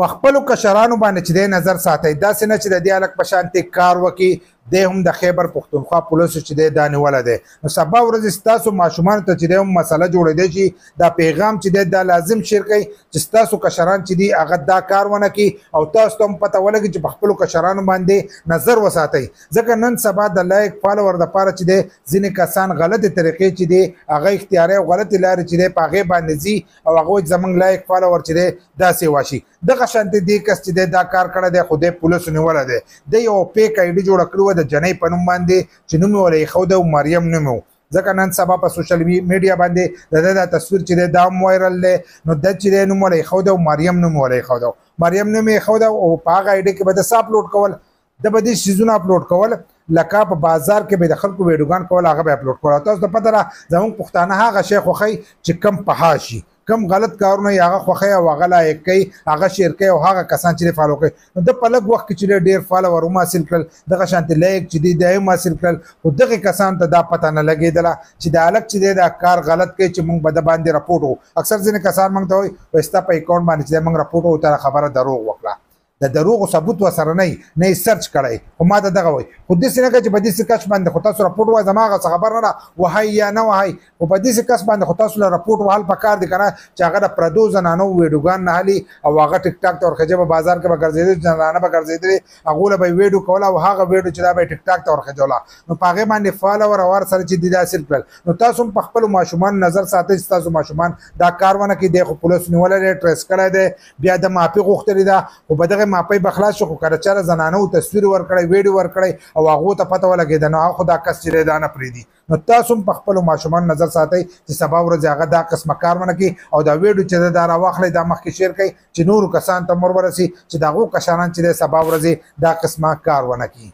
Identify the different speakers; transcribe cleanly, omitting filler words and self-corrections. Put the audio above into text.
Speaker 1: په خپلو کشرانو باندې چې دی نظر ساتئ، داسې نه چې د دې هلک په شانتې کار وکړي. دی هم د خیبر پښتونخوا پولیسو چې دی دا نیولی دی. نو سبا ورځې ستاسو ماشومانو ته چې دی هم مسله جوړېدی شي، دا پیغام چې دی دا لازم شیر کوي چې ستاسو کشران چې دي هغه دا کار ونه کړي او تاسو ته هم پته ولګي چې په خپلو کشرانو باندې نظر وساتئ. ځکه نن سبا د لایک فالوور دپاره چې دی ځینې کسان غلطې طریقې چې دی هغه اختیاري او غلطې لارې چې دی په هغې باندې ځي او هغه وایي زموږ لایک فالوور چې دی داسې واشي. دغه شانتې دې کس چې دی دا کار کړی دی خو دی پولیسو نیولی دی. دی یو پیک آیډي جوړه کړې وه د جنۍ په نوم باندې چې نوم یې وله ایښودی و مریم نوم یې و. ځکه نن سبا په سوشل میډیا باندې د ده دا تصویر چې دی دا هم وایرل دی. نو ده چې دی نوم وله ایښودی و مریم نوم یې وله ایښودی و. مریم نوم یې ایښودی او په هغه آیډي کې به ده څه اپلوډ کول؟ ده به دې څیزونه اپلوډ کول لکه په بازار کې به د خلکو ویډیوګان کول هغه به اپلوډ کول. تاسو ته پته ده زموږ پښتانه هغه شی خوښوي چې کم پها شي، کم غلط کارونه یې هغه خوښوي او هغه لایک کوي، هغه شیر کوي او هغه کسان چې فالو کوي. نو ده په لږ وخت کې چې ډېر فالوور هم حاصل کړل، دغه شانتې لایک چې دی دا هم حاصل کړل. خو دغې کسانو ته دا پته نه لګېدله چې د هلک چې دی دا کار غلط کوي چې موږ به د باندې رپورټ وکړو. اکثر ځینې کسان موږ ته وایي ستا په اکاونټ باندې چې دی موږ رپورټ وکړو، تا خبره دروغ وکړه. د دروغو ثبوت ورسره نه یې سرچ کړی. خو ما ته دغه وایي خو داسې نه کوه چې په داسې کس باندې خو تاسو رپورټ ووایئ، زما هغه څه خبر نه ده وهئ یا نه وهئ. خو په داسې کس باندې خو تاسو له رپورټ وهل پکار دي که نه چې هغه د پردو زنانو ویډیوګان نه هلي او هغه ټیک ټاک ته ورخېجه په بازار کې به ګرځېدل، زنانه به ګرځېدلې، هغو له به یې ویډیو کوله او هغه ویډیو چې دا به یې ټیک ټاک ته ورخېجوله. نو په هغې باندې فالوور او هر سره چې دي دا حاصل کړل. نو تاسو هم په خپلو ماشومانو نظر ساتئ چې ستاسو ماشومان دا کار ونه کړي. دی خو پولیسو نیولی دی، ټریس کړی دی، بیا د معافي غوښتلې ده. خو په دغې معافۍ به خلاص شو. خو که د چا زنانو تصویر ورکړی، ویډیو ورکړی او هغو ته پته ولګېده، نو هغه خو دا کس چې دی دا نه پرېږدي. نو تاسو هم په خپلو ماشومانو نظر ساتئ چې سبا ورځې هغه دا قسمه کار ونه کړي او دا ویډیو چې دی دا راواخلئ، دا مخکې شیر کړئ چې نورو کسانو ته ور ورسي چې د هغو کشران چې دی سبا ورځې دا قسمه کار ونه کړي.